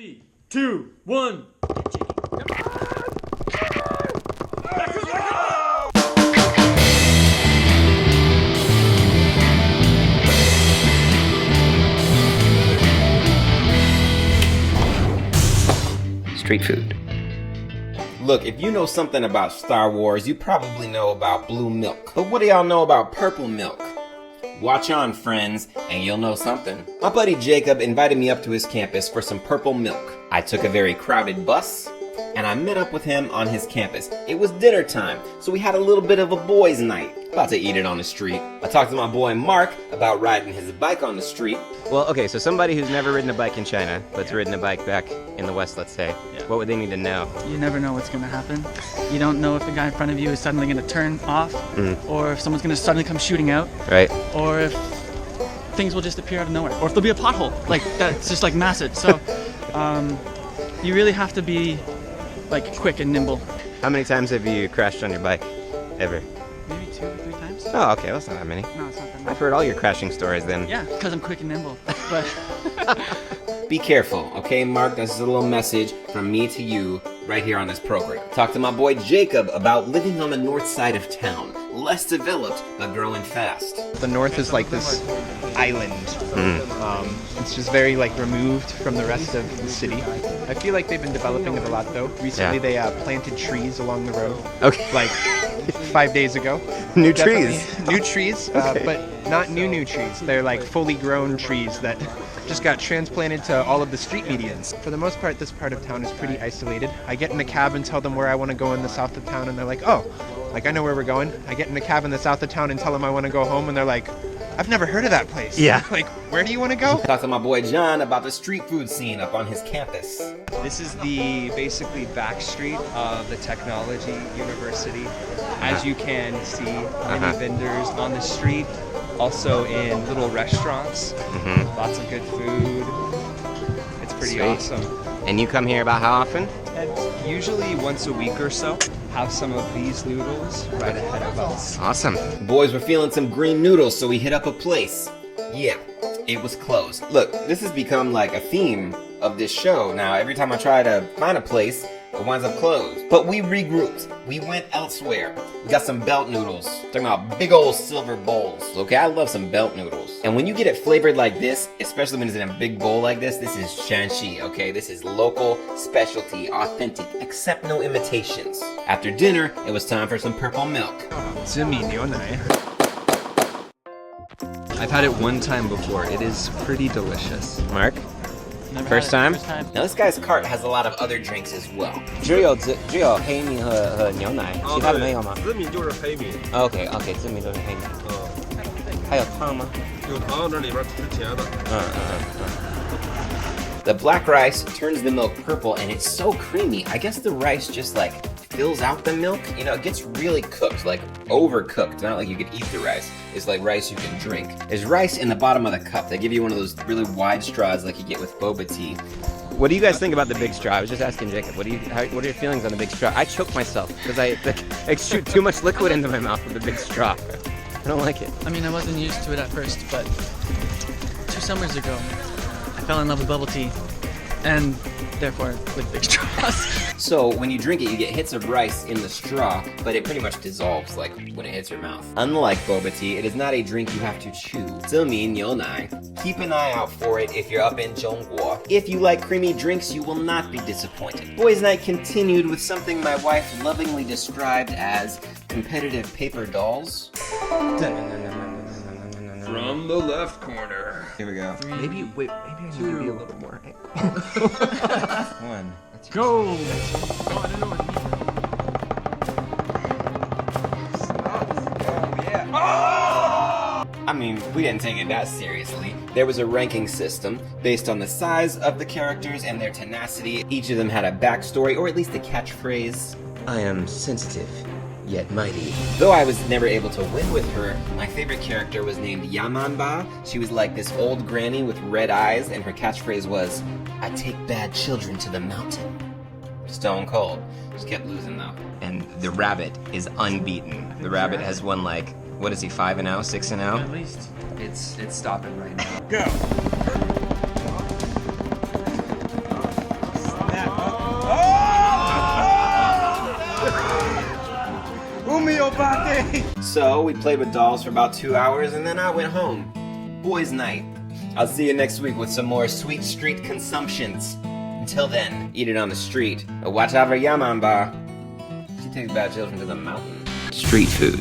3, 2, 1. Street food. Look, if you know something about Star Wars, you probably know about blue milk. But what do y'all know about purple milk? Watch on, friends, and you'll know something. My buddy Jacob invited me up to his campus for some purple milk. I took a very crowded bus, and I met up with him on his campus. It was dinner time, so we had a little bit of a boys' night. About to eat it on the street. I talked to my boy Mark about riding his bike on the street. Well, okay, so somebody who's never ridden a bike in China, but's ridden a bike back in the West, let's say, what would they need to know? You never know what's going to happen. You don't know if the guy in front of you is suddenly going to turn off, or if someone's going to suddenly come shooting out, Right. or if things will just appear out of nowhere, or if there'll be a pothole, like that's just like massive. So you really have to be like quick and nimble. How many times have you crashed on your bike? Ever? Maybe 2 or 3 times. Oh, okay, well, that's not that many. No, it's not that I've much. heard all your crashing stories then. Yeah, because I'm quick and nimble. But Be careful, okay, Mark? This is a little message from me to you right here on this program. Talk to my boy Jacob about living on the north side of town. Less developed, but growing fast. The north is like this island. It's just very like removed from the rest of the city. I feel like they've been developing it a lot though. Recently they planted trees along the road. Okay. Like 5 days ago. New Definitely trees. New trees, but not new trees. They're like fully grown trees that just got transplanted to all of the street medians. For the most part, this part of town is pretty isolated. I get in a cab and tell them where I want to go in the south of town, and they're like, oh, like I know where we're going. I get in a cab in the south of town and tell them I want to go home, and they're like, I've never heard of that place. Yeah. Like, where do you want to go? Talk to my boy John about the street food scene up on his campus. This is the basically back street of the technology university. As you can see, many vendors on the street, also in little restaurants. Lots of good food. It's pretty Sweet. awesome. And you come here about how often? And usually once a week or so, have some of these noodles right ahead of us. Awesome. Boys were feeling some green noodles, so we hit up a place. Yeah, it was closed. Look, this has become like a theme of this show. Now, every time I try to find a place, it winds up closed. But we regrouped. We went elsewhere. We got some belt noodles. Talking about big old silver bowls. Okay, I love some belt noodles. And when you get it flavored like this, especially when it's in a big bowl like this is Shan, okay? This is local, specialty, authentic. Accept no imitations. After dinner, it was time for some purple milk.紫米牛奶. I've had it one time before. It is pretty delicious. Mark? never First had time? it. First time. Now this guy's cart has a lot of other drinks as well. 只有黑米和牛奶，其他的没有吗？紫米就是黑米， OK，紫米都是黑米。还有汤吗？有糖这里边是甜的。The black rice turns the milk purple and it's so creamy. I guess the rice just like fills out the milk. You know, it gets really cooked, like overcooked. Not like you could eat the rice. It's like rice you can drink. There's rice in the bottom of the cup. They give you one of those really wide straws like you get with boba tea. What do you guys think about the big straw? I was just asking Jacob. What are your feelings on the big straw? I choke myself because I shoot too much liquid into my mouth with the big straw. I don't like it. I mean, I wasn't used to it at first, but 2 summers ago, I fell in love with bubble tea, and therefore with big straws. So when you drink it, you get hits of rice in the straw, but it pretty much dissolves like when it hits your mouth. Unlike boba tea, it is not a drink you have to chew. 紫米牛奶. Keep an eye out for it if you're up in Zhongguo. If you like creamy drinks, you will not be disappointed. Boys' night continued with something my wife lovingly described as competitive paper dolls. From the left corner. Here we go. Maybe I need to be a little more. 1. Go! I mean, we didn't take it that seriously. There was a ranking system based on the size of the characters and their tenacity. Each of them had a backstory, or at least a catchphrase. I am sensitive, yet mighty. Though I was never able to win with her, my favorite character was named Yamanba. She was like this old granny with red eyes, and her catchphrase was, I take bad children to the mountain. Stone cold. Just kept losing though. And the rabbit is unbeaten. The rabbit has won like, what is he, 5-0, 6-0? At least. It's stopping right now. Go. So we played with dolls for about 2 hours and then I went home. Boys' night. I'll see you next week with some more sweet street consumptions. Until then, eat it on the street. Watch out for Yaman Bar. She takes bad children to the mountain. Street food.